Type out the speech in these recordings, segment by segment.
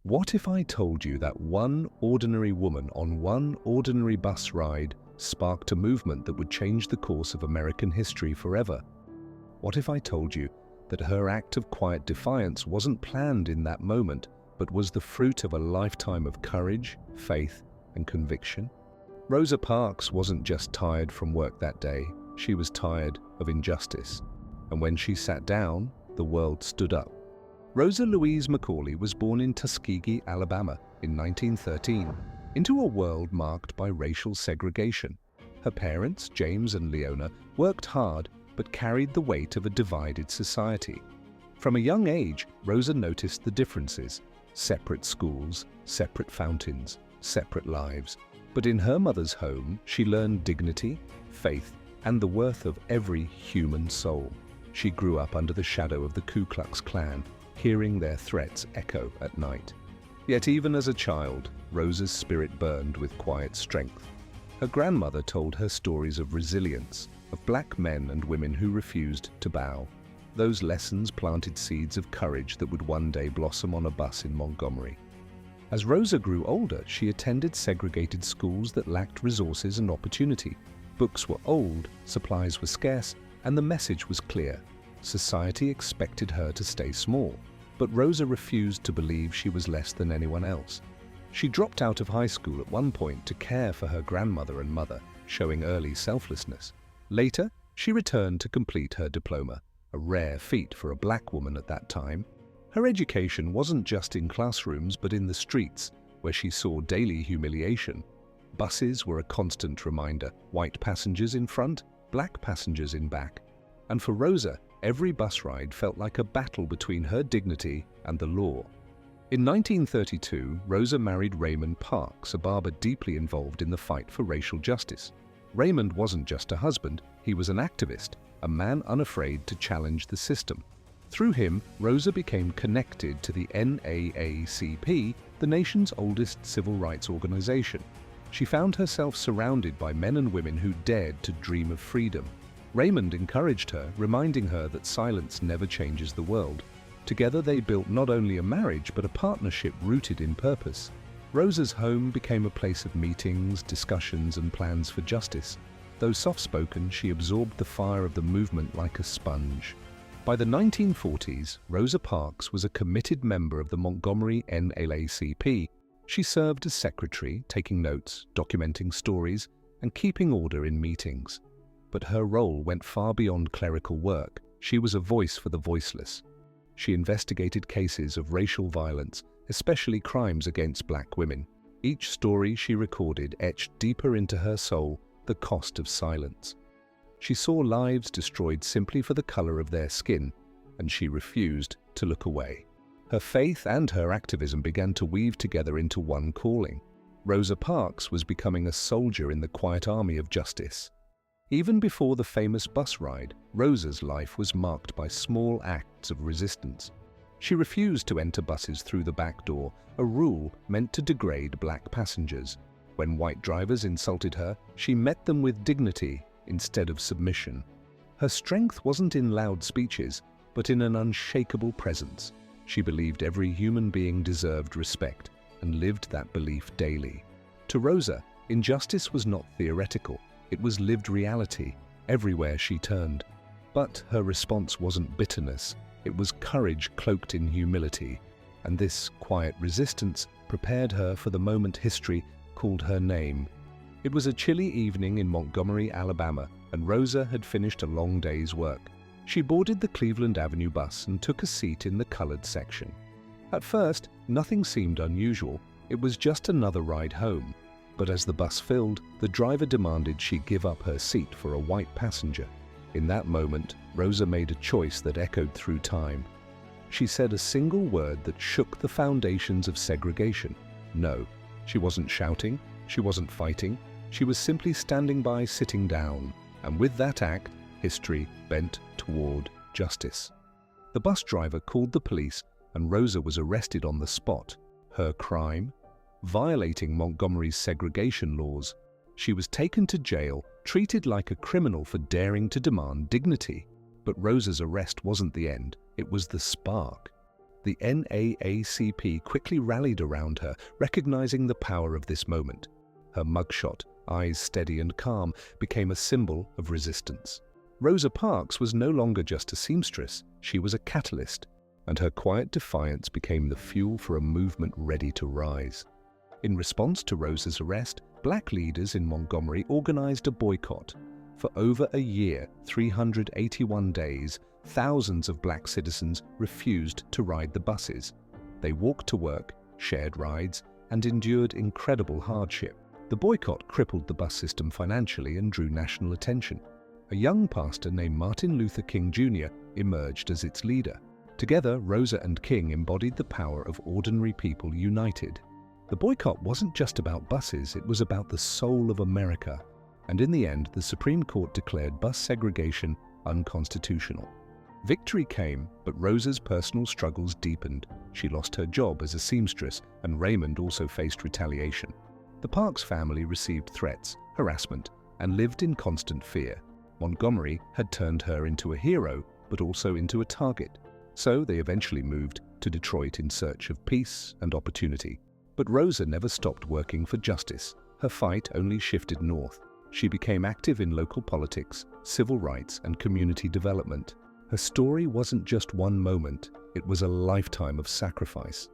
What if I told you that one ordinary woman on one ordinary bus ride sparked a movement that would change the course of American history forever? What if I told you that her act of quiet defiance wasn't planned in that moment, but was the fruit of a lifetime of courage, faith, and conviction? Rosa Parks wasn't just tired from work that day, she was tired of injustice. And when she sat down, the world stood up. Rosa Louise McCauley was born in Tuskegee, Alabama in 1913, into a world marked by racial segregation. Her parents, James and Leona, worked hard but carried the weight of a divided society. From a young age, Rosa noticed the differences: separate schools, separate fountains, separate lives. But in her mother's home, she learned dignity, faith, and the worth of every human soul. She grew up under the shadow of the Ku Klux Klan, hearing their threats echo at night. Yet even as a child, Rosa's spirit burned with quiet strength. Her grandmother told her stories of resilience, of black men and women who refused to bow. Those lessons planted seeds of courage that would one day blossom on a bus in Montgomery. As Rosa grew older, she attended segregated schools that lacked resources and opportunity. Books were old, supplies were scarce, and the message was clear. Society expected her to stay small, but Rosa refused to believe she was less than anyone else. She dropped out of high school at one point to care for her grandmother and mother, showing early selflessness. Later, she returned to complete her diploma, a rare feat for a black woman at that time. Her education wasn't just in classrooms but in the streets, where she saw daily humiliation. Buses were a constant reminder: white passengers in front, black passengers in back. And for Rosa, every bus ride felt like a battle between her dignity and the law. In 1932, Rosa married Raymond Parks, a barber deeply involved in the fight for racial justice. Raymond wasn't just a husband, he was an activist, a man unafraid to challenge the system. Through him, Rosa became connected to the NAACP, the nation's oldest civil rights organization. She found herself surrounded by men and women who dared to dream of freedom. Raymond encouraged her, reminding her that silence never changes the world. Together they built not only a marriage but a partnership rooted in purpose. Rosa's home became a place of meetings, discussions, and plans for justice. Though soft-spoken, she absorbed the fire of the movement like a sponge. By the 1940s, Rosa Parks was a committed member of the Montgomery NAACP. She served as secretary, taking notes, documenting stories, and keeping order in meetings. But her role went far beyond clerical work. She was a voice for the voiceless. She investigated cases of racial violence, especially crimes against black women. Each story she recorded etched deeper into her soul the cost of silence. She saw lives destroyed simply for the color of their skin, and she refused to look away. Her faith and her activism began to weave together into one calling. Rosa Parks was becoming a soldier in the quiet army of justice. Even before the famous bus ride, Rosa's life was marked by small acts of resistance. She refused to enter buses through the back door, a rule meant to degrade black passengers. When white drivers insulted her, she met them with dignity instead of submission. Her strength wasn't in loud speeches, but in an unshakable presence. She believed every human being deserved respect and lived that belief daily. To Rosa, injustice was not theoretical. It was lived reality everywhere she turned. But her response wasn't bitterness. It was courage cloaked in humility. And this quiet resistance prepared her for the moment history called her name. It was a chilly evening in Montgomery, Alabama, and Rosa had finished a long day's work. She boarded the Cleveland Avenue bus and took a seat in the colored section. At first, nothing seemed unusual. It was just another ride home. But as the bus filled, the driver demanded she give up her seat for a white passenger. In that moment, Rosa made a choice that echoed through time. She said a single word that shook the foundations of segregation. No, she wasn't shouting, she wasn't fighting, she was simply standing by, sitting down. And with that act, history bent toward justice. The bus driver called the police, and Rosa was arrested on the spot. Her crime? Violating Montgomery's segregation laws. She was taken to jail, treated like a criminal for daring to demand dignity. But Rosa's arrest wasn't the end, it was the spark. The NAACP quickly rallied around her, recognizing the power of this moment. Her mugshot, eyes steady and calm, became a symbol of resistance. Rosa Parks was no longer just a seamstress, she was a catalyst, and her quiet defiance became the fuel for a movement ready to rise. In response to Rosa's arrest, black leaders in Montgomery organized a boycott. For over a year, 381 days, thousands of black citizens refused to ride the buses. They walked to work, shared rides, and endured incredible hardship. The boycott crippled the bus system financially and drew national attention. A young pastor named Martin Luther King Jr. emerged as its leader. Together, Rosa and King embodied the power of ordinary people united. The boycott wasn't just about buses, it was about the soul of America. And in the end, the Supreme Court declared bus segregation unconstitutional. Victory came, but Rosa's personal struggles deepened. She lost her job as a seamstress, and Raymond also faced retaliation. The Parks family received threats, harassment, and lived in constant fear. Montgomery had turned her into a hero, but also into a target. So they eventually moved to Detroit in search of peace and opportunity. But Rosa never stopped working for justice. Her fight only shifted north. She became active in local politics, civil rights, and community development. Her story wasn't just one moment, it was a lifetime of sacrifice.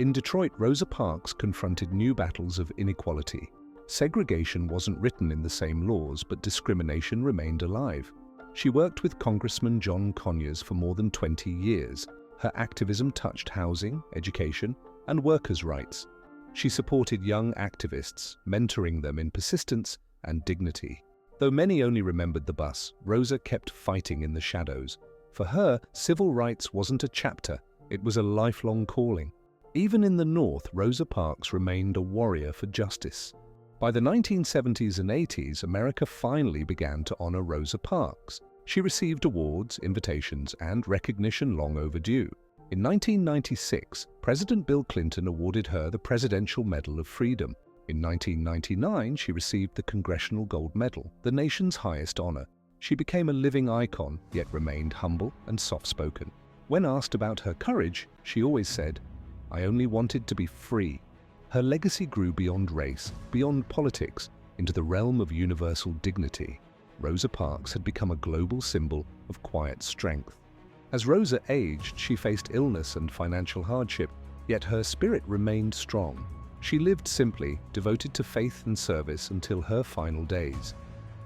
In Detroit, Rosa Parks confronted new battles of inequality. Segregation wasn't written in the same laws, but discrimination remained alive. She worked with Congressman John Conyers for more than 20 years. Her activism touched housing, education, and workers' rights. She supported young activists, mentoring them in persistence and dignity. Though many only remembered the bus, Rosa kept fighting in the shadows. For her, civil rights wasn't a chapter, it was a lifelong calling. Even in the North, Rosa Parks remained a warrior for justice. By the 1970s and 80s, America finally began to honor Rosa Parks. She received awards, invitations, and recognition long overdue. In 1996, President Bill Clinton awarded her the Presidential Medal of Freedom. In 1999, she received the Congressional Gold Medal, the nation's highest honor. She became a living icon, yet remained humble and soft-spoken. When asked about her courage, she always said, "I only wanted to be free." Her legacy grew beyond race, beyond politics, into the realm of universal dignity. Rosa Parks had become a global symbol of quiet strength. As Rosa aged, she faced illness and financial hardship, yet her spirit remained strong. She lived simply, devoted to faith and service until her final days.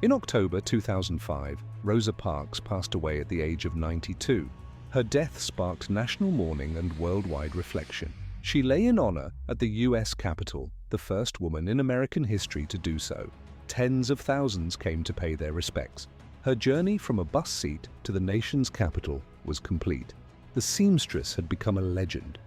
In October 2005, Rosa Parks passed away at the age of 92. Her death sparked national mourning and worldwide reflection. She lay in honor at the U.S. Capitol, the first woman in American history to do so. Tens of thousands came to pay their respects. Her journey from a bus seat to the nation's capital was complete. The seamstress had become a legend.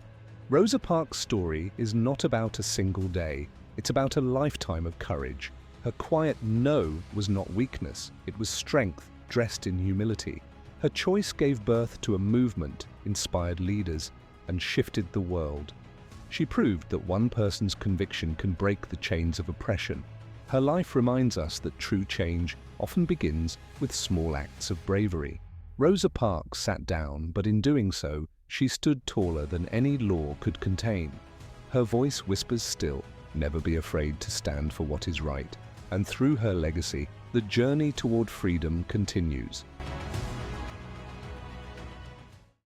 Rosa Parks' story is not about a single day. It's about a lifetime of courage. Her quiet no was not weakness. It was strength dressed in humility. Her choice gave birth to a movement, inspired leaders, and shifted the world. She proved that one person's conviction can break the chains of oppression. Her life reminds us that true change often begins with small acts of bravery. Rosa Parks sat down, but in doing so, she stood taller than any law could contain. Her voice whispers still, never be afraid to stand for what is right. And through her legacy, the journey toward freedom continues.